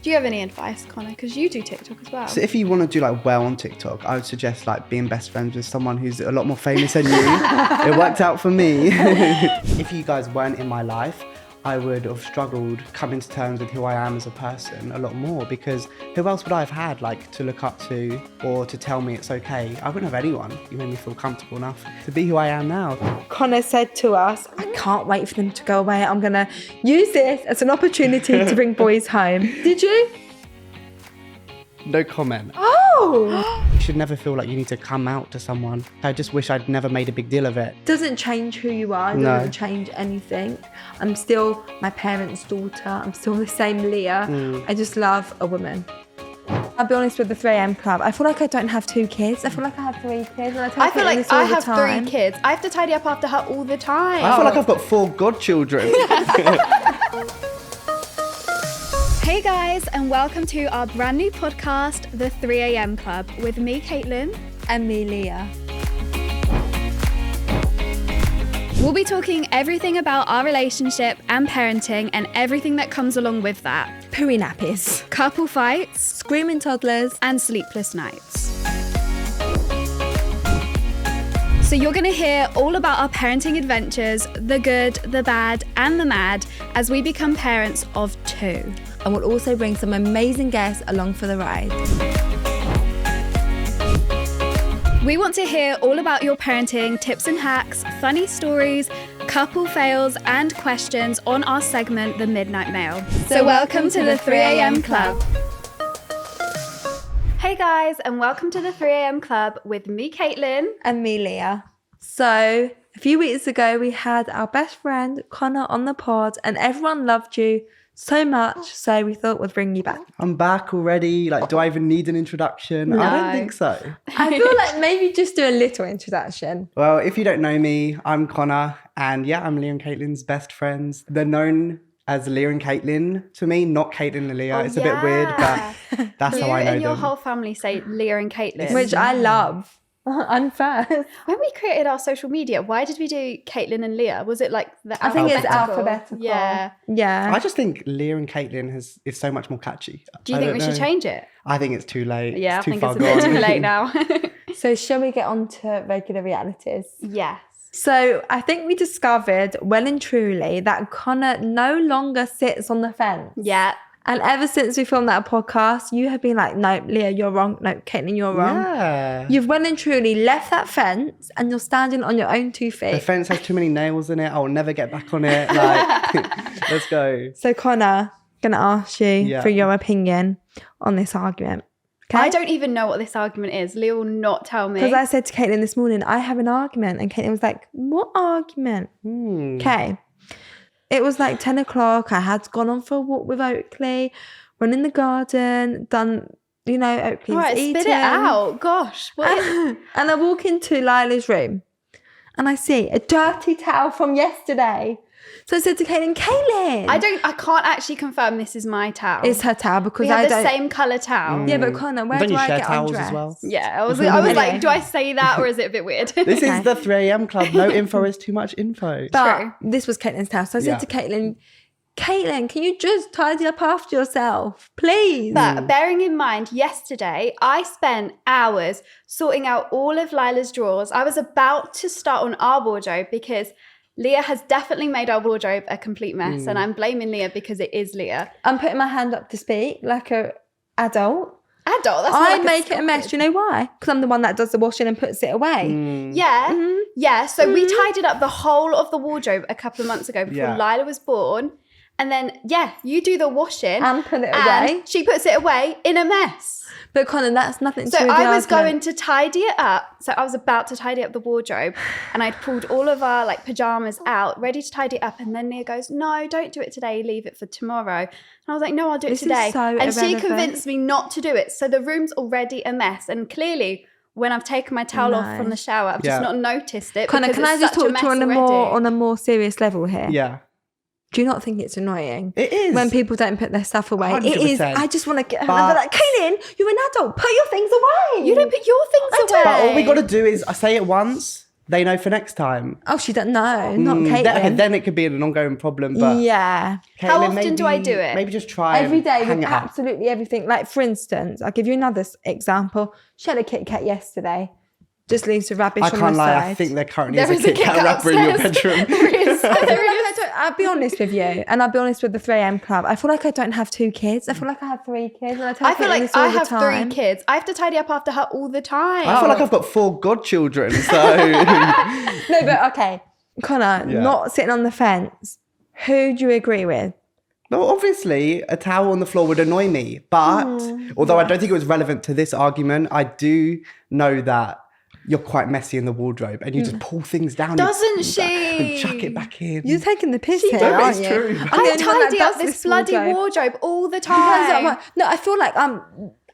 Do you have any advice, Connor? Because you do TikTok as well. So if you want to do like well on TikTok, I would suggest like being best friends with someone who's a lot more famous than you. It worked out for me. If you guys weren't in my life, I would have struggled coming to terms with who I am as a person a lot more, because who else would I have had like to look up to or to tell me it's okay? I wouldn't have anyone. You made me feel comfortable enough to be who I am now. Connor said to us, I can't wait for them to go away. I'm going to use this as an opportunity to bring boys home. Did you? No comment. Oh! You should never feel like you need to come out to someone. I just wish I'd never made a big deal of it. Doesn't change who you are. Doesn't change anything. I'm still my parents' daughter. I'm still the same Leah. I just love a woman. I'll be honest with the 3am club. I feel like I don't have 2 kids. I feel like I have 3 kids. And I feel like I have 3 kids. I have to tidy up after her all the time. I feel like I've got 4 godchildren. Hey guys, and welcome to our brand new podcast, The 3am Club, with me, Caitlin. And me, Leah. We'll be talking everything about our relationship and parenting and everything that comes along with that. Pooey nappies. Couple fights. Screaming toddlers. And sleepless nights. So you're going to hear all about our parenting adventures, the good, the bad, and the mad, as we become parents of 2. And we'll also bring some amazing guests along for the ride. We want to hear all about your parenting tips and hacks, funny stories, couple fails, and questions on our segment, The Midnight Mail. So welcome to the 3am Club. Hey guys, and welcome to the 3am Club with me, Caitlin. And me, Leah. So a few weeks ago, we had our best friend, Connor, on the pod, and everyone loved you so much, so we thought we'd bring you back. I'm back already. Like, do I even need an introduction? No. I don't think so. I feel like maybe just do a little introduction. Well, if you don't know me, I'm Connor, and yeah, I'm Leah and Caitlin's best friends. They're known as Leah and Caitlin to me, not Caitlin and Leah. It's a bit weird, but that's how I know them. You and your whole family say Leah and Caitlin. Which I love. I'm first. When we created our social media, why did we do Caitlin and Leah? Was it like the I think it's alphabetical. Yeah. I just think Leah and Caitlin is so much more catchy. Do you think we should change it? I think it's too late. Yeah, it's I too think it's a far bit gone. too late now. So shall we get on to regular realities? Yes. So I think we discovered well and truly that Connor no longer sits on the fence. Yeah. And ever since we filmed that podcast, you have been like, no, Leah, you're wrong. No, Caitlin, you're wrong. Yeah. You've well and truly left that fence and you're standing on your own 2 feet. The fence has too many nails in it. I'll never get back on it. Like, let's go. So Connor, going to ask you for your opinion on this argument. Okay? I don't even know what this argument is. Leah will not tell me. Because I said to Caitlin this morning, I have an argument. And Caitlin was like, what argument? Okay. It was like 10 o'clock. I had gone on for a walk with Oakley, run in the garden, done, Oakley's all right, eating. spit it out. Gosh. And I walk into Lila's room and I see a dirty towel from yesterday. So I said to Caitlin, I can't actually confirm this is my towel. It's her towel because we have the same colour towel. Yeah, but Connor, where do I get undressed? As well? Yeah, I was like, do I say that or is it a bit weird? This is the 3am Club. No info is too much info. But True. this was Caitlin's towel. So I said to Caitlin, can you just tidy up after yourself, please? But bearing in mind, yesterday, I spent hours sorting out all of Lila's drawers. I was about to start on our wardrobe because Leah has definitely made our wardrobe a complete mess, and I'm blaming Leah because it is Leah. I'm putting my hand up to speak like a adult. That's I make it a mess. Do you know why? Because I'm the one that does the washing and puts it away. Yeah. So we tidied up the whole of the wardrobe a couple of months ago before Lila was born. And then, you do the washing. And put it away. She puts it away in a mess. But Connor, that's nothing to do So with the I was argument. going to tidy it up. So I was about to tidy up the wardrobe and I'd pulled all of our pajamas out, ready to tidy it up. And then Leah goes, no, don't do it today. Leave it for tomorrow. And I was like, no, I'll do it today. And she convinced me not to do it. So the room's already a mess. And clearly, when I've taken my towel off from the shower, I've just not noticed it. Connor, can I just talk to you on a more serious level here? Yeah. Do you not think it's annoying? It is. When people don't put their stuff away. 100%. It is. I just want to get home and be like, Caitlin, you're an adult. Put your things away. You don't put your things away. But all we got to do is I say it once they know for next time. Oh, she don't know. Not Caitlin. Then it could be an ongoing problem. But yeah. Caitlin, How often do I do it? Maybe just try every day hang with it up. absolutely everything. Like, for instance, I'll give you another example. She had a Kit Kat yesterday. Just leaves the rubbish on the side. I can't lie, I think there currently is a Kit Kat wrapper in your bedroom. I'll be honest with you, and I'll be honest with the 3am Club. I feel like I don't have 2 kids. I feel like I have 3 kids. And I feel like I have 3 kids. I have to tidy up after her all the time. I feel like I've got 4 godchildren, so... No, but okay. Connor, not sitting on the fence. Who do you agree with? No, obviously, a towel on the floor would annoy me. But, although I don't think it was relevant to this argument, I do know that you're quite messy in the wardrobe and you just pull things down. Doesn't she? And chuck it back in. You're taking the piss here, aren't you? It's true. I tidy up this bloody wardrobe all the time. No, I feel like I'm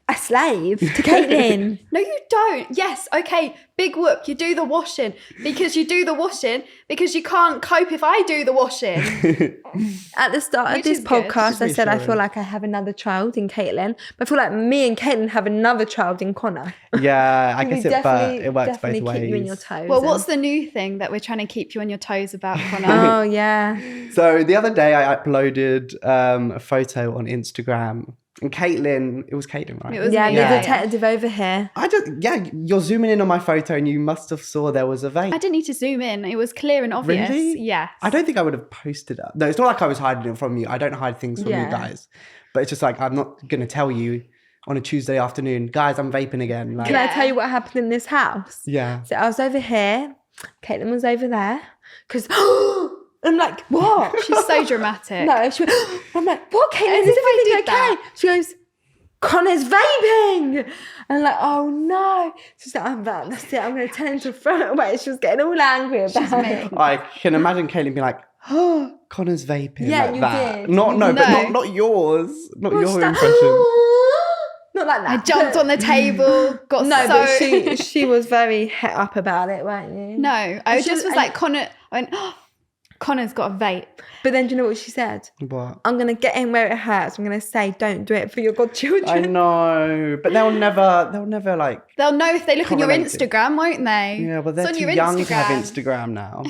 a slave to Caitlin. No, you don't. Yes, okay, big whoop. You do the washing because you can't cope if I do the washing. At the start of this podcast, I said I feel like I have another child in Caitlin, but I feel like me and Caitlin have another child in Connor. Yeah, I guess it works both ways. Keep you on your toes. Well, what's the new thing that we're trying to keep you on your toes about, Connor? Oh, yeah. So the other day I uploaded a photo on Instagram. And Caitlin, it was Caitlin, right? It was the detective over here. You're zooming in on my photo and you must have saw there was a vape. I didn't need to zoom in. It was clear and obvious. Really? Yes. I don't think I would have posted it. No, it's not like I was hiding it from you. I don't hide things from you guys. But it's just like, I'm not going to tell you on a Tuesday afternoon, guys, I'm vaping again. Like, Can I tell you what happened in this house? Yeah. So I was over here. Caitlin was over there. Because... I'm like, what? She's so dramatic. No, I'm like, what, Caitlin? Is everything okay? That. She goes, Connor's vaping. And I'm like, oh no. She's like, that's it. I'm going to tell him to throw it away. She was getting all angry about it. I can imagine Caitlin being like, oh, Connor's vaping. Yeah, like you that. did. But not yours. Not your impression. Not like that. I jumped on the table, got but she was very het up about it, weren't you? No, I just was like, Connor, I went, oh, Connor's got a vape. But then do you know what she said? What? I'm going to get him where it hurts. I'm going to say, don't do it for your godchildren. I know, but they'll never like... They'll know if they look on your Instagram, won't they? Yeah, but they're too young to have Instagram now.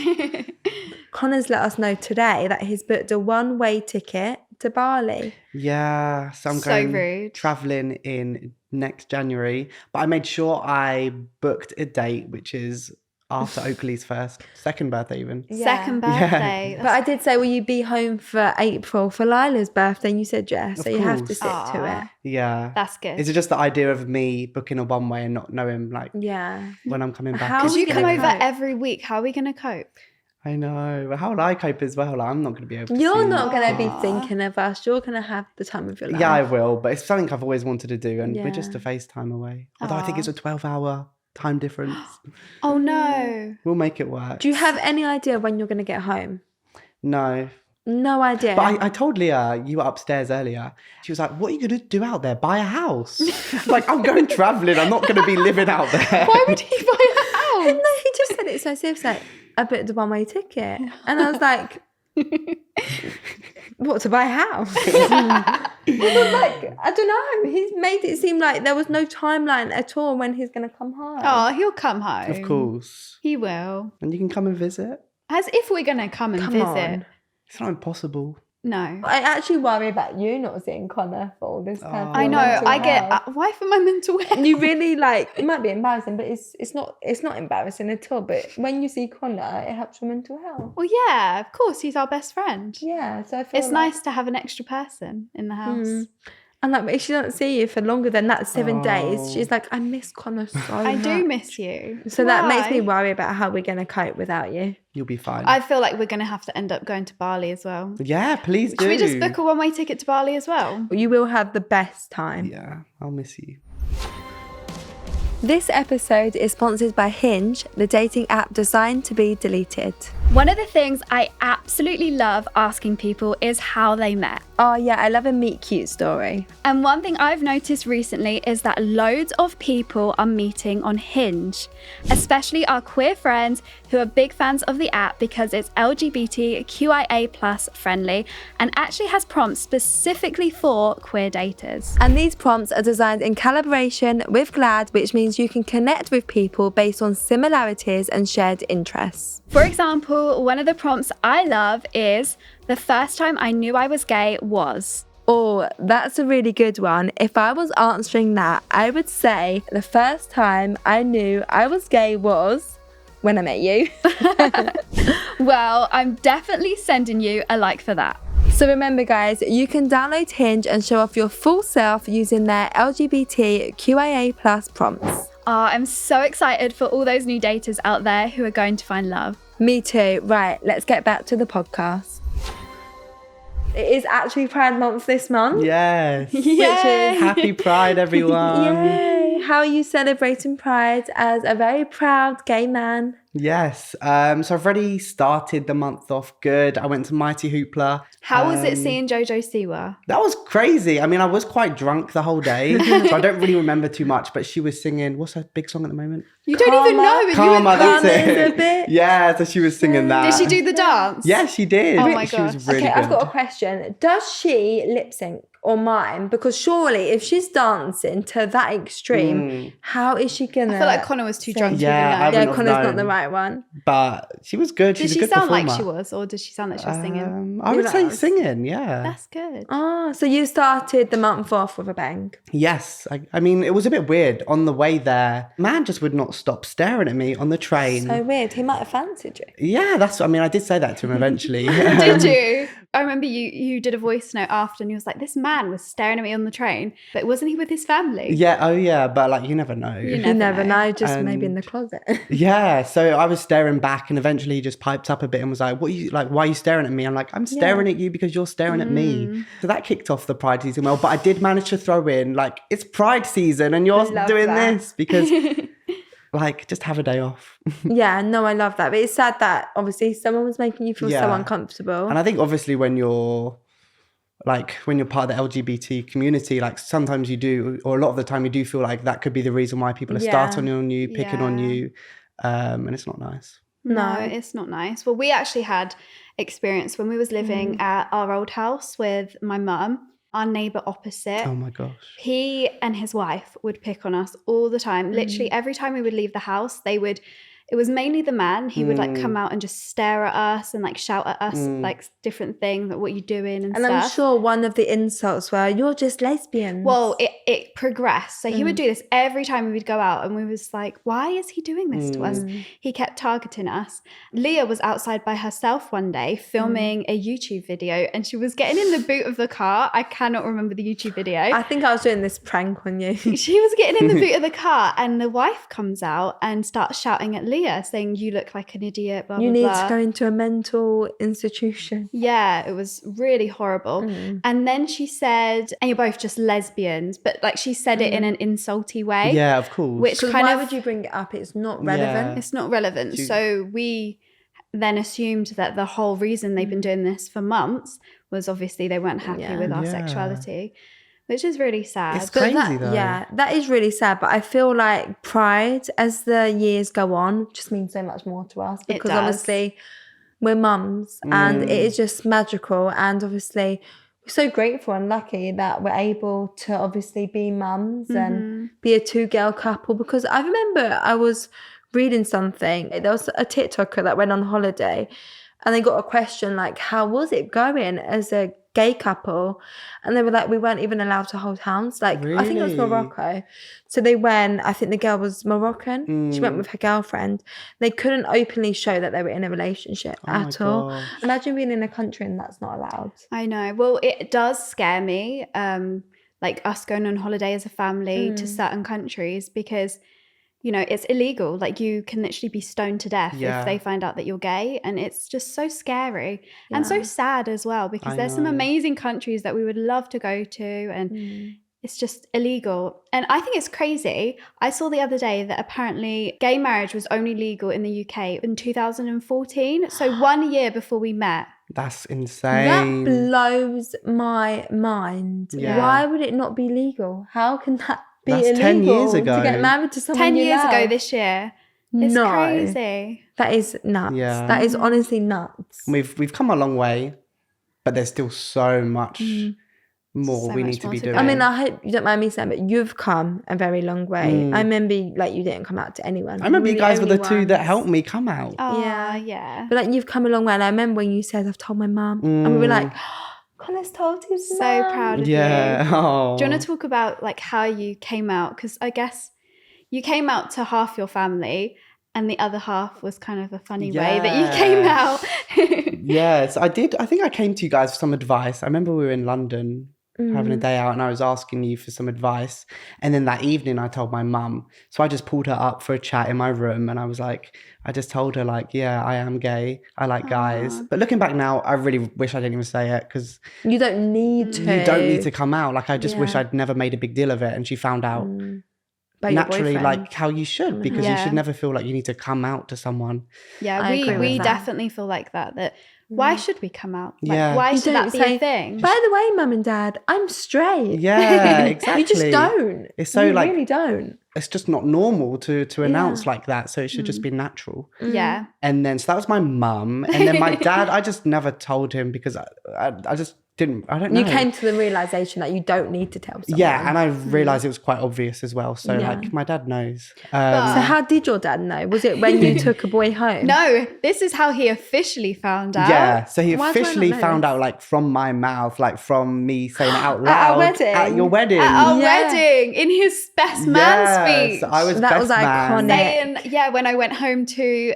Connor's let us know today that he's booked a one-way ticket to Bali. Yeah, so I'm going travelling in next January. But I made sure I booked a date, which is... after Oakley's second birthday even. Yeah. Second birthday. Yeah. But I did say, will you be home for April for Lila's birthday? And you said yes. So you have to stick to it. Yeah. That's good. Is it just the idea of me booking a one way and not knowing when I'm coming back? Because you come over every week. How are we going to cope? I know. But how will I cope as well? Like, I'm not going to be able to You're not going to be thinking of us. You're going to have the time of your life. Yeah, I will. But it's something I've always wanted to do. And we're just a FaceTime away. Although I think it's a 12-hour time difference. Oh no. We'll make it work. Do you have any idea when you're going to get home? No. No idea. But I told Leah, you were upstairs earlier. She was like, what are you going to do out there? Buy a house? Like, I'm going travelling. I'm not going to be living out there. Why would he buy a house? No, he just said it so serious, like, I booked a one-way ticket. And I was like... what, to buy a house? I was like, I don't know. He's made it seem like there was no timeline at all when he's going to come home. Oh, he'll come home. Of course. He will. And you can come and visit. As if we're going to come and visit. On. It's not impossible. No. I actually worry about you not seeing Connor for all this kind of I know. I get why for my mental health. You really it might be embarrassing, but it's not embarrassing at all. But when you see Connor, it helps your mental health. Well, yeah, of course, he's our best friend. Yeah, so I feel it's nice to have an extra person in the house. And like, if she doesn't see you for longer than that 7 days, she's like, I miss Connor so much. I do miss you. So that makes me worry about how we're going to cope without you. You'll be fine. I feel like we're going to have to end up going to Bali as well. Yeah, please do. Should we just book a one-way ticket to Bali as well? You will have the best time. Yeah, I'll miss you. This episode is sponsored by Hinge, the dating app designed to be deleted. One of the things I absolutely love asking people is how they met. Oh yeah, I love a meet cute story. And one thing I've noticed recently is that loads of people are meeting on Hinge, especially our queer friends who are big fans of the app because it's LGBTQIA+ friendly and actually has prompts specifically for queer daters. And these prompts are designed in collaboration with GLAAD, which means you can connect with people based on similarities and shared interests. For example, one of the prompts I love is, the first time I knew I was gay was. Oh, that's a really good one. If I was answering that, I would say the first time I knew I was gay was when I met you. Well, I'm definitely sending you a like for that. So remember guys, you can download Hinge and show off your full self using their LGBTQIA+ prompts. Oh, I'm so excited for all those new daters out there who are going to find love. Me too. Right, let's get back to the podcast. It is actually Pride Month this month. Yes. Which is Happy Pride, everyone. Yay! How are you celebrating Pride as a very proud gay man? Yes. So I've already started the month off good. I went to Mighty Hoopla. How was it seeing Jojo Siwa? That was crazy. I mean, I was quite drunk the whole day, so I don't really remember too much, but she was singing, what's her big song at the moment? You don't even know. But Karma, that's Karma's a it. bit. Yeah, so she was singing that. Did she do the dance? Yeah, she did. Oh my She was gosh. really Okay, good. I've got a question. Does she lip sync or mime? Because surely if she's dancing to that extreme, how is she gonna? I feel like Connor was too drunk to Yeah, even know. I wouldn't have Connor's not known. the right one. But she was good. Did She's she a good sound like performer. she was, or did she sound like she was singing? I would say knows? singing, yeah. That's good. Oh, so you started the month off with a bang. Yes. I mean, it was a bit weird. On the way there, man just would not stop staring at me on the train. So weird. He might have fancied you. Yeah, I did say that to him eventually. Did you? I remember you did a voice note after and he was like, this man was staring at me on the train, but wasn't he with his family? Yeah, oh yeah, but like you never know. You You never know, just maybe in the closet. Yeah, so I was staring back and eventually he just piped up a bit and was like, why are you staring at me? I'm like, I'm staring at you because you're staring at me. So that kicked off the Pride season well, but I did manage to throw in like, it's Pride season and you're love doing that. this because like, just have a day off. Yeah, no, I love that. But it's sad that obviously someone was making you feel so Yeah. uncomfortable. And I think obviously when you're part of the LGBT community, like sometimes you do, or a lot of the time you do feel like that could be the reason why people are starting on you, picking on you. And it's not nice. No, it's not nice. Well, we actually had experience when we was living at our old house with my mum. Our neighbour opposite, Oh my gosh. he and his wife would pick on us all the time. Literally every time we would leave the house, it was mainly the man. He would like come out and just stare at us and like shout at us like different things, like what you doing and And stuff. I'm sure one of the insults were, you're just lesbians. Well, it progressed. So he would do this every time we would go out and we was like, why is he doing this to us? He kept targeting us. Leah was outside by herself one day filming a YouTube video and she was getting in the boot of the car. I cannot remember the YouTube video. I think I was doing this prank on you. She was getting in the boot of the car and the wife comes out and starts shouting at Leah saying, you look like an idiot, blah, You blah, need blah. to go into a mental institution. Yeah, it was really horrible. And then she said, and you're both just lesbians, but like she said it in an insulty way. Yeah, of course. Which Because kind why of, would you bring it up? It's not relevant. Yeah. it's not relevant. So we then assumed that the whole reason they've been doing this for months was obviously they weren't happy with our sexuality, which is really sad. It's crazy though. Yeah, that is really sad. But I feel like Pride, as the years go on, just means so much more to us because does. obviously we're mums and it is just magical. And obviously we're so grateful and lucky that we're able to obviously be mums and be a 2-girl couple. Because I remember I was reading something. There was a TikToker that went on holiday and they got a question like, how was it going as a gay couple? And they were like, we weren't even allowed to hold hands. Like, I think it was Really? Morocco. So they went, I think the girl was Moroccan. She went with her girlfriend. They couldn't openly show that they were in a relationship at all. gosh. Imagine being in a country and that's not allowed. I know. Well, it does scare me, like us going on holiday as a family to certain countries because, you know, it's illegal. Like you can literally be stoned to death if they find out that you're gay. And it's just so scary and so sad as well because there's some amazing countries that we would love to go to. And, it's just illegal. And I think it's crazy. I saw the other day that apparently gay marriage was only legal in the UK in 2014. So 1 year before we met. That's insane. That blows my mind. Yeah. Why would it not be legal? How can that be That's illegal 10 years ago. to get married to someone 10 you years love? ago this year. It's crazy. That is nuts. Yeah. That is honestly nuts. We've come a long way, but there's still so much more So we much need to more be to doing. go. I mean, I hope you don't mind me saying, but you've come a very long way. I remember, like, you didn't come out to anyone. I remember you guys were the only two that ones. helped me come out. Oh, Yeah. yeah. But, like, you've come a long way. And I remember when you said, I've told my mum. And we were like, Connor's told his So mum. proud of Yeah. you. Oh. Do you want to talk about like how you came out? Because I guess you came out to half your family and the other half was kind of a funny way that you came out. Yes, I did. I think I came to you guys for some advice. I remember we were in London having a day out and I was asking you for some advice. And then that evening I told my mum. So I just pulled her up for a chat in my room and I was like, I just told her like, yeah, I am gay. I like guys. But looking back now, I really wish I didn't even say it because You don't need to. you don't need to come out. Like I just wish I'd never made a big deal of it. And she found out By your naturally boyfriend. like how you should because you should never feel like you need to come out to someone. Yeah, I agree we with that. definitely feel like that why should we come out? Like, Yeah. why You should that don't be say, a thing? By the way, mum and dad, I'm straight. Yeah, exactly. You just don't. It's so you like really don't. it's just not normal to announce like that. So it should just be natural. Yeah. And then so that was my mum. And then my dad, I just never told him because I just didn't, I don't know. You came to the realization that you don't need to tell someone. Yeah, and I realised it was quite obvious as well. So like my dad knows. So how did your dad know? Was it when you took a boy home? No, this is how he officially found out. Yeah, so he Why do I not officially know found this? out like from my mouth, like from me saying it out At our loud wedding? at your wedding. At our Yeah. wedding, in his best man Yes, speech. I was That best was man. iconic. Saying, yeah, when I went home to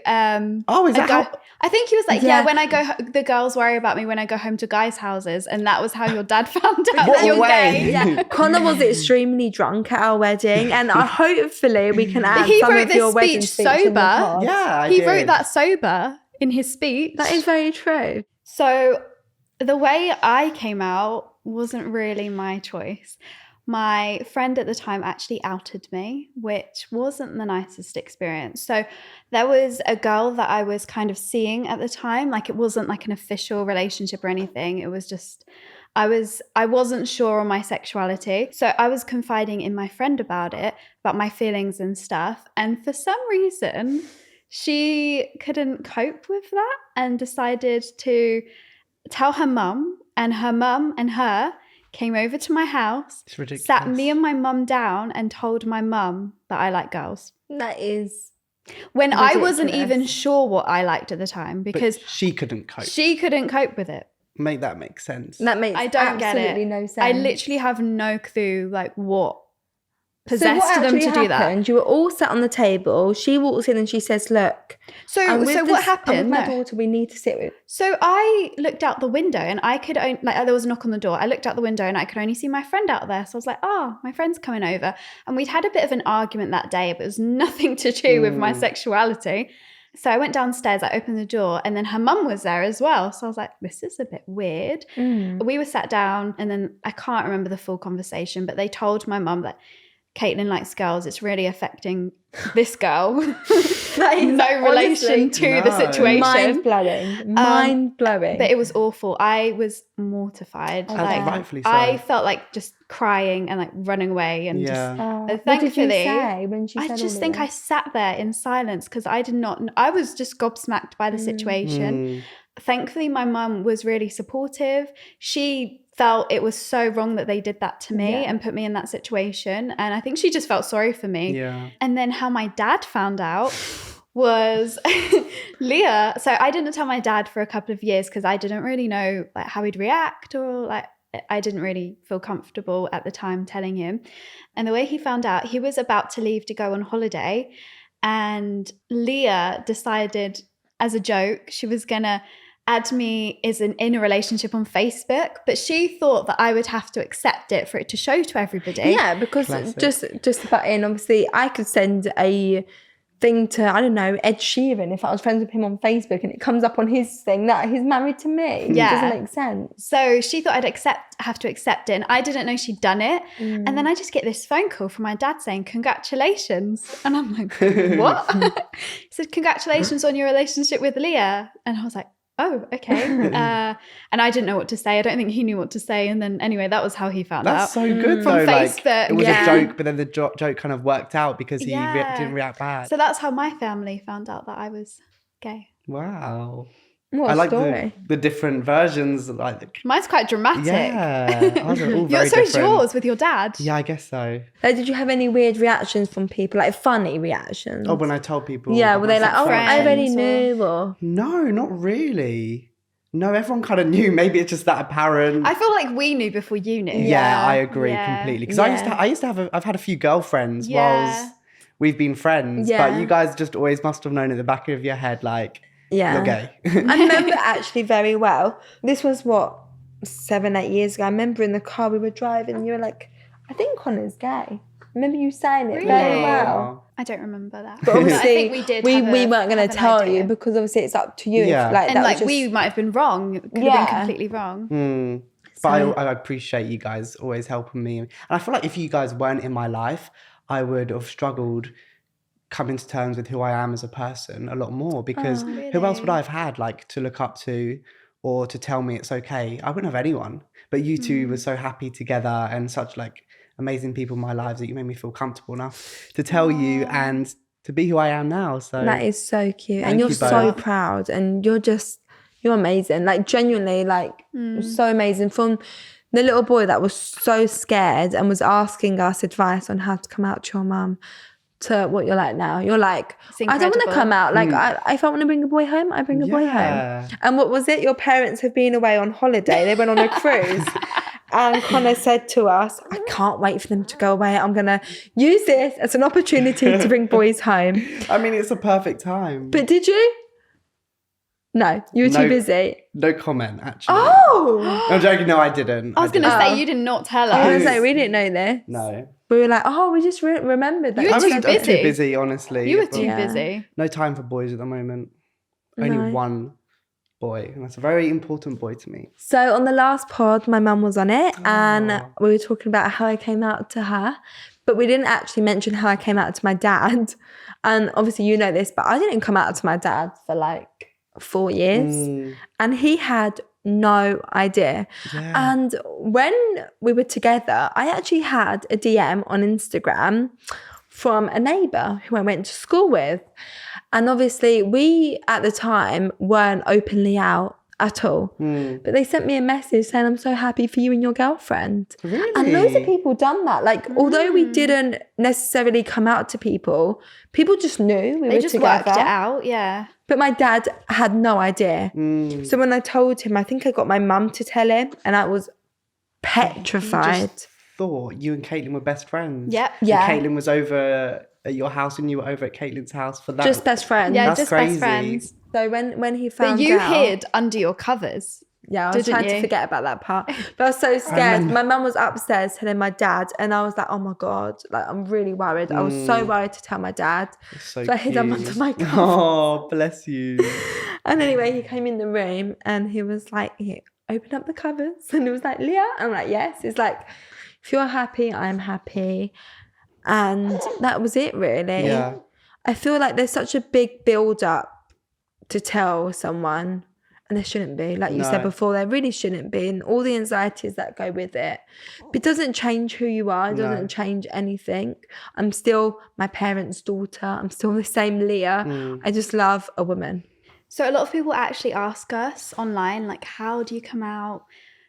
Oh, is a that guy- how? I think he was like, Yeah. yeah, when I go, the girls worry about me when I go home to guys' houses, and that was how your dad found out What that you're way? gay. Yeah, Connor was extremely drunk at our wedding, and hopefully we can add He some wrote of this your wedding speech speech in the sober. pod. Yeah, I He did. wrote that sober in his speech. That is very true. So the way I came out wasn't really my choice. My friend at the time actually outed me, which wasn't the nicest experience. So there was a girl that I was kind of seeing at the time. Like it wasn't like an official relationship or anything. It was just, I wasn't sure on my sexuality. So I was confiding in my friend about it, about my feelings and stuff. And for some reason, she couldn't cope with that and decided to tell her mum, and her mum and her came over to my house, It's ridiculous. sat me and my mum down and told my mum that I like girls. That is When I wasn't ridiculous. even sure what I liked at the time But because she couldn't cope. she couldn't cope with it. Make that make sense. that makes I don't get it. absolutely no sense. I literally have no clue like what So possessed what them actually to do that. happened? You were all sat on the table. She walks in and she says, "Look, So I'm with what this- I'm happened? with my No. daughter. We need to sit with." So I looked out the window and I could only, like, there was a knock on the door. I looked out the window and I could only see my friend out there. So I was like, oh, my friend's coming over. And we'd had a bit of an argument that day, but it was nothing to do with my sexuality. So I went downstairs, I opened the door, and then her mum was there as well. So I was like, this is a bit weird. We were sat down, and then I can't remember the full conversation, but they told my mum that Caitlin likes girls. It's really affecting this girl. That is No relation to the no. situation. Mind blowing. Mind blowing. But it was awful. I was mortified. As Like, rightfully so. I felt like just crying and like running away and Yeah. just what did you thankfully, say when she said I all just of think I this? sat there in silence because I did not, I was just gobsmacked by the situation. Thankfully, my mum was really supportive. She felt it was so wrong that they did that to me and put me in that situation. And I think she just felt sorry for me. Yeah. And then how my dad found out was Leah. So I didn't tell my dad for a couple of years because I didn't really know like how he'd react, or like I didn't really feel comfortable at the time telling him. And the way he found out, he was about to leave to go on holiday, and Leah decided as a joke she was gonna add me in a relationship on Facebook, but she thought that I would have to accept it for it to show to everybody. Yeah, because Classic. just to butt in, obviously I could send a thing to, I don't know, Ed Sheeran, if I was friends with him on Facebook and it comes up on his thing that he's married to me. Yeah. It doesn't make sense. So she thought I'd have to accept it, and I didn't know she'd done it. And then I just get this phone call from my dad saying, congratulations. And I'm like, what? He said, congratulations on your relationship with Leah. And I was like, oh, okay. And I didn't know what to say. I don't think he knew what to say. And then anyway, that was how he found out. That's so good From though. Facebook. Like, it was Yeah. a joke, but then the joke kind of worked out because he didn't react bad. So that's how my family found out that I was gay. Wow. What I like story? the different versions. Like, Mine's quite dramatic. yeah, ours are all very So is different. yours with your dad. Yeah, I guess so. Did you have any weird reactions from people, like funny reactions? Oh, when I told people. Yeah, about were they my like, oh, sexuality. I already Friends knew, or? No, not really. No, everyone kind of knew. Maybe it's just that apparent. I feel like we knew before you knew. Yeah, I agree Yeah. completely. Because Yeah. I used to have I've had a few girlfriends Yeah. whilst we've been friends. Yeah. But you guys just always must have known at the back of your head, like, Yeah. you're gay. I remember actually very well. This was 7-8 years ago. I remember in the car we were driving and you were like, I think Connor's gay. I remember you saying it very Really? well. I don't remember that. But obviously, I think we did. we weren't going to have an tell idea. you because obviously it's up to you. Yeah. If, like, And that like was just, we might have been wrong. It could have Yeah. been completely wrong. But So- I appreciate you guys always helping me. And I feel like if you guys weren't in my life, I would have struggled coming to terms with who I am as a person a lot more, because who else would I have had like to look up to or to tell me it's okay? I wouldn't have anyone. But you two were so happy together and such like amazing people in my lives that you made me feel comfortable enough to tell you and to be who I am now. So that is so cute. Thank And you're you so both. proud and you're amazing. Like genuinely, like so amazing. From the little boy that was so scared and was asking us advice on how to come out to your mum to what you're like now. You're like, It's I don't want to incredible. come out. Like, if I want to bring a boy home, I bring a boy Yeah. home. And what was it? Your parents have been away on holiday. They went on a cruise. And Connor said to us, I can't wait for them to go away. I'm going to use this as an opportunity to bring boys home. I mean, it's a perfect time. But did you? No, you were too No. busy. No comment, actually. Oh! I'm joking. No, I didn't. I was going to didn't. say, you did not tell us. I was like, we didn't know this. No. We were like, oh, we just remembered that. You were I was too too busy. busy, honestly. You were too Yeah. busy. No time for boys at the moment. Only No. one boy. And that's a very important boy to me. So on the last pod, my mum was on it and Oh. we were talking about how I came out to her, but we didn't actually mention how I came out to my dad. And obviously you know this, but I didn't come out to my dad for like 4 years and he had no idea. Yeah. And when we were together, I actually had a DM on Instagram from a neighbour who I went to school with. And obviously we, at the time, weren't openly out at all. But they sent me a message saying, I'm so happy for you and your girlfriend. Really? And loads of people done that. Like, although we didn't necessarily come out to people, people just knew we They were just together. worked it out, yeah. But my dad had no idea. So when I told him, I think I got my mum to tell him, and I was petrified. Just thought you and Caitlin were best friends. Yep. And Yeah. Caitlin was over at your house and you were over at Caitlin's house for that. Just best friends. Yeah, That's just crazy. best friends. So when he found But you out, hid under your covers. yeah, I was didn't trying to you? forget about that part. But I was so scared. My mum was upstairs telling my dad, and I was like, "Oh my god, like I'm really worried." I was so worried to tell my dad. So I hid him cute. under my cover. Oh, bless you. And anyway, he came in the room and he was like, he opened up the covers and he was like, Leah? I'm like, yes. It's like, if you're happy, I'm happy. And that was it, really. Yeah. I feel like there's such a big build up to tell someone, and there shouldn't be. Like you said No. before, there really shouldn't be. And all the anxieties that go with it. It doesn't change who you are. It doesn't No. change anything. I'm still my parents' daughter. I'm still the same Leah. I just love a woman. So a lot of people actually ask us online, like, how do you come out?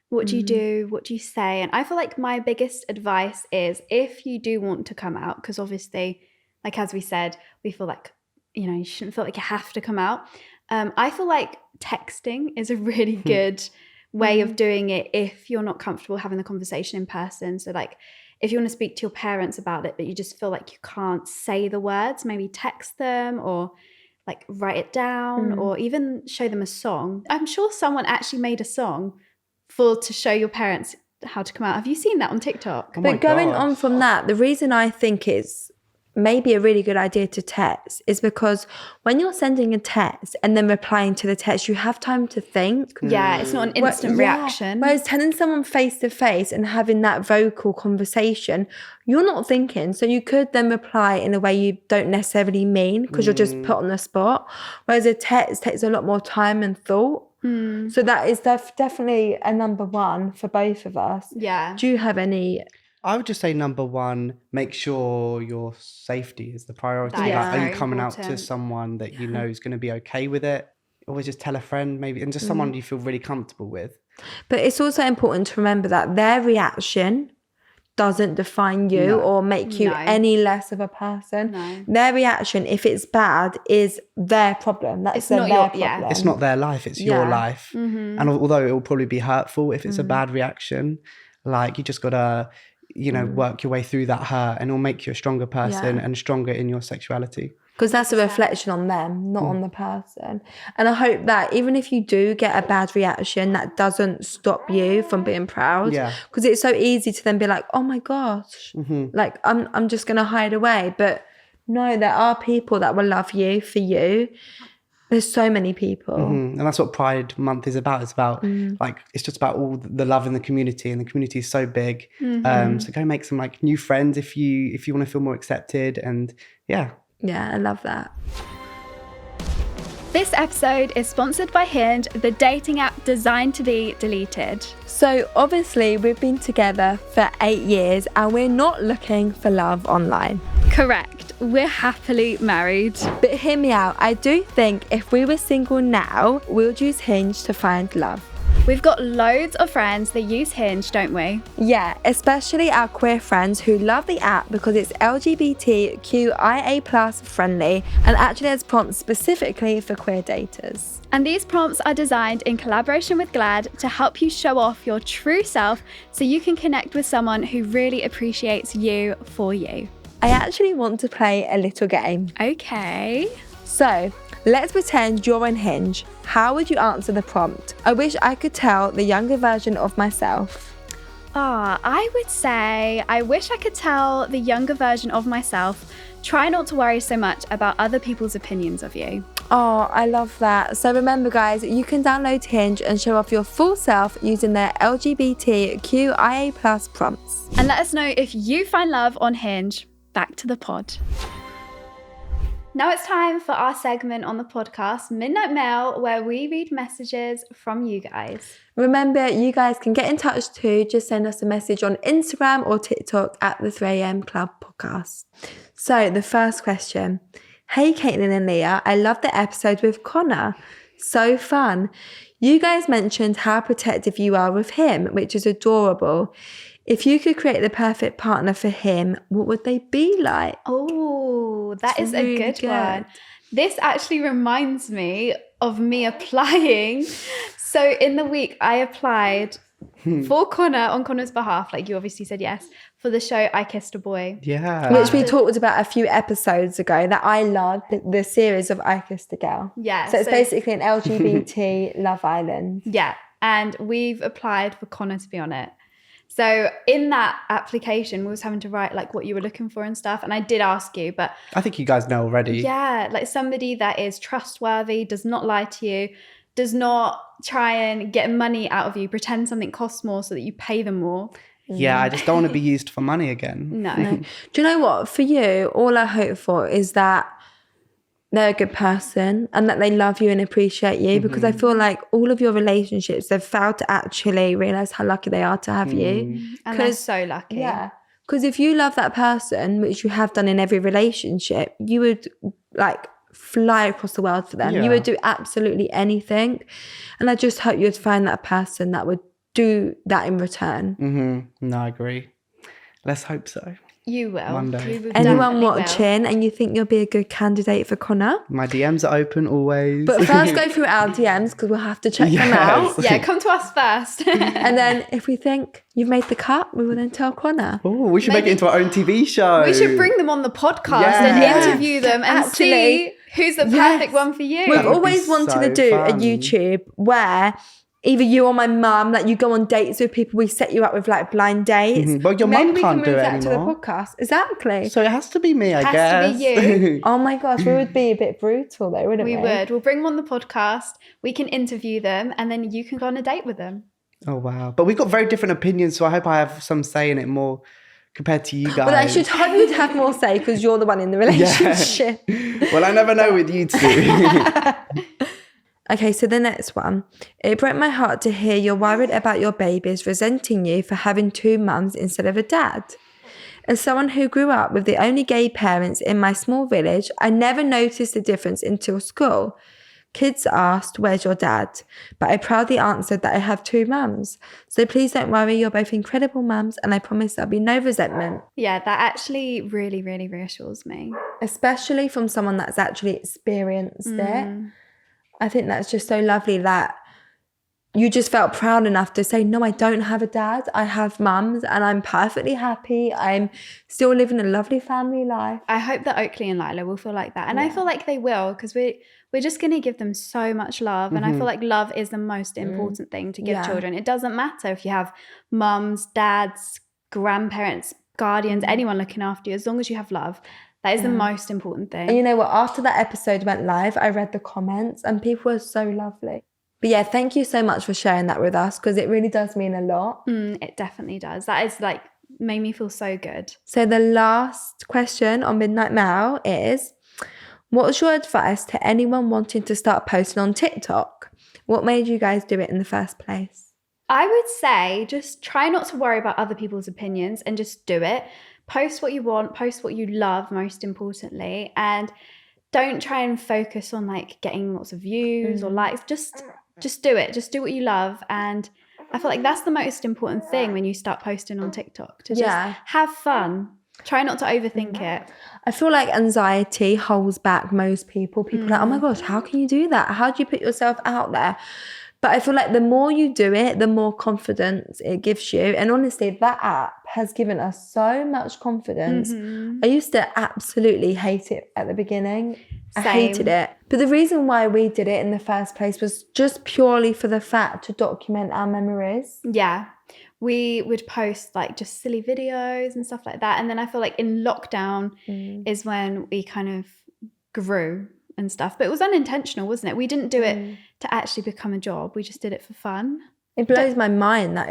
What do you do? What do you say? And I feel like my biggest advice is, if you do want to come out, because obviously, like as we said, we feel like, you shouldn't feel like you have to come out. I feel like texting is a really good way of doing it if you're not comfortable having the conversation in person. So like, if you want to speak to your parents about it, but you just feel like you can't say the words, maybe text them or like write it down or even show them a song. I'm sure someone actually made a song to show your parents how to come out. Have you seen that on TikTok? Oh my But going gosh. on from that, the reason I think it's maybe a really good idea to text is because when you're sending a text and then replying to the text, you have time to think. Yeah, it's not an instant reaction. Whereas telling someone face to face and having that vocal conversation, you're not thinking. So you could then reply in a way you don't necessarily mean because you're just put on the spot. Whereas a text takes a lot more time and thought. So that is definitely a number one for both of us. Yeah. Do you have any? I would just say number one, make sure your safety is the priority. That is Like, are you very coming out to important. someone that you know is going to be okay with it? Always just tell a friend maybe, and just someone you feel really comfortable with. But it's also important to remember that their reaction doesn't define you or make you any less of a person. No. Their reaction, if it's bad, is their problem. That's not their your- problem. yeah. It's not their life, it's your life. And although it will probably be hurtful if it's a bad reaction, like you just got to, you know, work your way through that hurt, and it'll make you a stronger person and stronger in your sexuality. Because that's a reflection on them, not on the person. And I hope that even if you do get a bad reaction, that doesn't stop you from being proud. Yeah. Because it's so easy to then be like, oh my gosh, like I'm just going to hide away. But no, there are people that will love you for you. There's so many people. And that's what Pride Month is about. It's about like, it's just about all the love in the community, and the community is so big. So go make some like new friends if you want to feel more accepted. And yeah, Yeah, I love that. This episode is sponsored by Hinge, the dating app designed to be deleted. So obviously we've been together for 8 years and we're not looking for love online. Correct. We're happily married. But hear me out, I do think if we were single now, we'd use Hinge to find love. We've got loads of friends that use Hinge, don't we? Yeah, especially our queer friends who love the app because it's LGBTQIA+ friendly and actually has prompts specifically for queer daters. And these prompts are designed in collaboration with GLAAD to help you show off your true self so you can connect with someone who really appreciates you for you. I actually want to play a little game. Okay. So, let's pretend you're on Hinge. How would you answer the prompt? I wish I could tell the younger version of myself. I would say, I wish I could tell the younger version of myself, try not to worry so much about other people's opinions of you. Oh, I love that. So remember guys, you can download Hinge and show off your full self using their LGBTQIA+ prompts. And let us know if you find love on Hinge. Back to the pod. Now it's time for our segment on the podcast, Midnight Mail, where we read messages from you guys. Remember, you guys can get in touch too. Just send us a message on Instagram or TikTok at the 3am Club Podcast. So the first question. Hey, Caitlin and Leah, I love the episode with Connor. So fun. You guys mentioned how protective you are with him, which is adorable. If you could create the perfect partner for him, what would they be like? Oh, that It's is really a good good. one. This actually reminds me of me applying. So in the week, I applied for Connor on Connor's behalf, like you obviously said yes, for the show I Kissed a Boy. yeah. Which we talked about a few episodes ago that I loved, the series of I Kissed a Girl. Yeah. So it's basically an LGBT Love Island. Yeah, and we've applied for Connor to be on it. So in that application, we was having to write like what you were looking for and stuff. And I did ask you, but I think you guys know already. yeah, like somebody that is trustworthy, does not lie to you, does not try and get money out of you, pretend something costs more so that you pay them more. Yeah, I just don't want to be used for money again. No. Do you know what? For you, all I hope for is that they're a good person and that they love you and appreciate you, because I feel like all of your relationships, they've failed to actually realise how lucky they are to have you. And they're so lucky. Yeah. Because if you love that person, which you have done in every relationship, you would like fly across the world for them. Yeah. You would do absolutely anything. And I just hope you'd find that person that would do that in return. No, I agree. Let's hope so. You will. One day. You will Anyone definitely watching and you think you'll be a good candidate for Connor? My DMs are open always. But first go through our DMs because we'll have to check them Yes. out. will. Yeah, come to us first. And then if we think you've made the cut, we will then tell Connor. Oh, we should make it into our own TV show. We should bring them on the podcast Yeah. and interview them and see who's the perfect one for you. We've would be always wanted to so do a fun. YouTube where either you or my mum, like you go on dates with people, we set you up with like blind dates. Well, your mum can't do it anymore. To the podcast. Exactly. So it has to be me, I guess. Has to be you. Oh my gosh, we would be a bit brutal though, wouldn't we? We would. We'll bring them on the podcast. We can interview them and then you can go on a date with them. Oh, wow. But we've got very different opinions, so I hope I have some say in it more compared to you guys. Well, I should hope you'd have more say because you're the one in the relationship. Yeah. Well, I never know with you two. Okay, so the next one. It broke my heart to hear you're worried about your babies resenting you for having 2 mums instead of a dad. As someone who grew up with the only gay parents in my small village, I never noticed the difference until school. Kids asked, "Where's your dad?" But I proudly answered that I have 2 mums. So please don't worry, you're both incredible mums and I promise there'll be no resentment. Yeah, that actually really, really reassures me. Especially from someone that's actually experienced it. I think that's just so lovely that you just felt proud enough to say, no, I don't have a dad. I have mums and I'm perfectly happy. I'm still living a lovely family life. I hope that Oakley and Lila will feel like that. And I feel like they will because we're just going to give them so much love. And I feel like love is the most important thing to give children. It doesn't matter if you have mums, dads, grandparents, guardians, anyone looking after you, as long as you have love. That is the most important thing. And you know what? After that episode went live, I read the comments and people were so lovely. But yeah, thank you so much for sharing that with us because it really does mean a lot. It definitely does. That is like made me feel so good. So the last question on Midnight Mail is, what's your advice to anyone wanting to start posting on TikTok? What made you guys do it in the first place? I would say just try not to worry about other people's opinions and just do it. Post what you want, post what you love, most importantly, and don't try and focus on like getting lots of views or likes. Just do it. Just do what you love. And I feel like that's the most important thing when you start posting on TikTok, to just have fun. Try not to overthink it. I feel like anxiety holds back most people. People are like, oh my gosh, how can you do that? How do you put yourself out there? But I feel like the more you do it, the more confidence it gives you. And honestly, that app has given us so much confidence. I used to absolutely hate it at the beginning. I hated it. But the reason why we did it in the first place was just purely for the fact to document our memories. Yeah. We would post like just silly videos and stuff like that. And then I feel like in lockdown is when we kind of grew and stuff. But it was unintentional, wasn't it? We didn't do it to actually become a job. We just did it for fun. It blows my mind that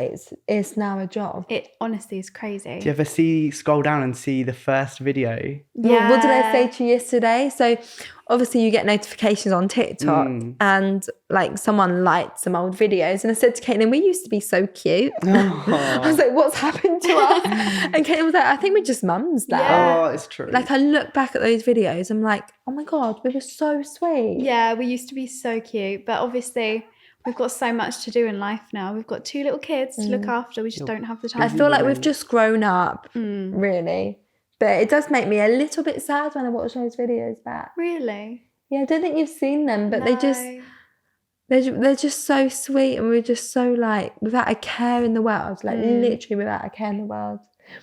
it's now a job. It honestly is crazy. Do you ever scroll down and see the first video? Yeah. What did I say to you yesterday? So obviously you get notifications on TikTok and like someone liked some old videos and I said to Caitlin, we used to be so cute. I was like, what's happened to us? And Caitlin was like, I think we're just mums now. Yeah. Oh, it's true. Like I look back at those videos, I'm like, oh my God, we were so sweet. Yeah, we used to be so cute. But obviously we've got so much to do in life now. We've got 2 little kids to look after. We just don't have the time. I feel like we've just grown up, really. But it does make me a little bit sad when I watch those videos back. Really? Yeah, I don't think you've seen them, but No. they're just so sweet and we're just so like without a care in the world, like literally without a care in the world.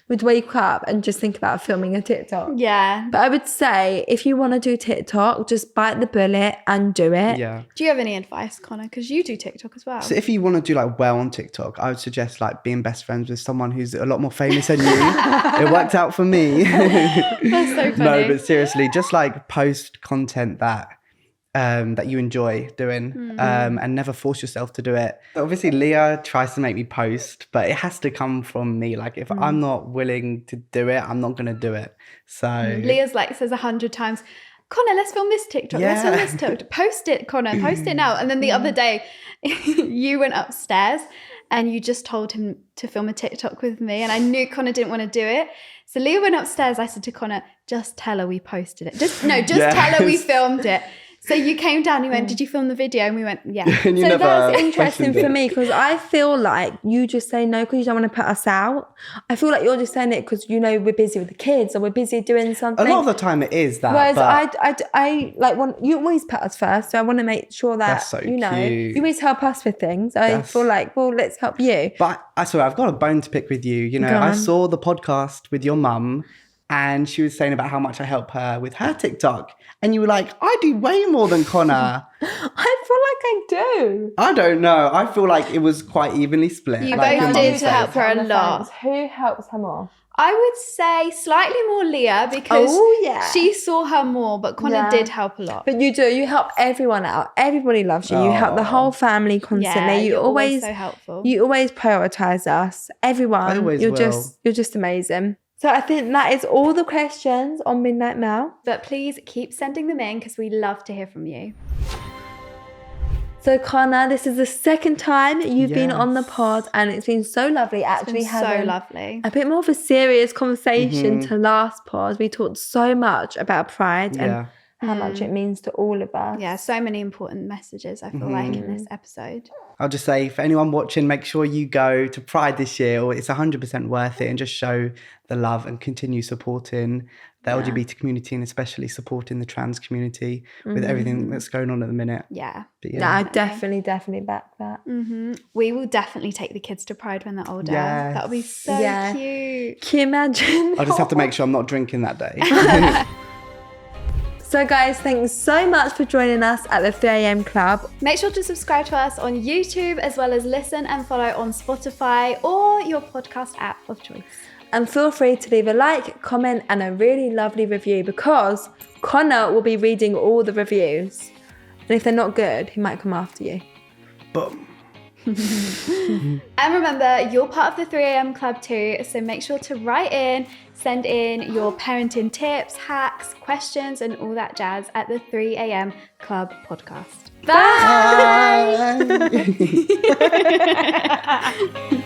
We'd wake up and just think about filming a TikTok. Yeah. But I would say if you want to do TikTok, just bite the bullet and do it. Yeah. Do you have any advice, Connor? Because you do TikTok as well. So if you want to do like well on TikTok, I would suggest like being best friends with someone who's a lot more famous than you. It worked out for me. That's so funny. No, but seriously, just like post content that you enjoy doing and never force yourself to do it. Obviously, Leah tries to make me post, but it has to come from me. Like if I'm not willing to do it, I'm not going to do it. So Leah's like says 100 times, Connor, let's film this TikTok. Let's film this TikTok. Post it, Connor. Post it now. And then the other day, you went upstairs and you just told him to film a TikTok with me. And I knew Connor didn't want to do it. So Leah went upstairs. I said to Connor, just tell her we posted it. Just tell her we filmed it. So you came down, you went, did you film the video? And we went, yeah. And So that's interesting for me because I feel like you just say no because you don't want to put us out. I feel like you're just saying it because, you know, we're busy with the kids or we're busy doing something. A lot of the time it is that. Whereas but I like want, you always put us first. So I want to make sure that, That's so you know, cute. you always help us with things. I feel like, well, let's help you. But I swear, I've got a bone to pick with you. You know, Go I on. saw the podcast with your mum and she was saying about how much I help her with her TikTok. And you were like, I do way more than Connor. I feel like I do. I don't know. I feel like it was quite evenly split. You like both your did mum to help said. her a lot. Who helps her more? I would say slightly more Leah because she saw her more, but Connor did help a lot. But you do. You help everyone out. Everybody loves you. You help the whole family constantly. Yeah, you're always so helpful. You always prioritize us. Everyone. I always you're will. you're just amazing. So I think that is all the questions on Midnight Mail. But please keep sending them in because we love to hear from you. So Connor, this is the second time you've been on the pod, and it's been so lovely actually having so lovely. a bit more of a serious conversation to last pod. We talked so much about pride and how much it means to all of us. Yeah, so many important messages, I feel like, in this episode. I'll just say, for anyone watching, make sure you go to Pride this year. It's 100% worth it, and just show the love and continue supporting the LGBT community, and especially supporting the trans community with everything that's going on at the minute. Yeah. But I definitely back that. We will definitely take the kids to Pride when they're older. Yes. That'll be so cute. Can you imagine? I'll just have to make sure I'm not drinking that day. So guys, thanks so much for joining us at the 3am Club. Make sure to subscribe to us on YouTube, as well as listen and follow on Spotify or your podcast app of choice. And feel free to leave a like, comment and a really lovely review, because Connor will be reading all the reviews. And if they're not good, he might come after you. Boom. And remember, you're part of the 3am Club too, so make sure to write in, send in your parenting tips, hacks, questions and all that jazz at the 3am Club podcast. Bye! Bye.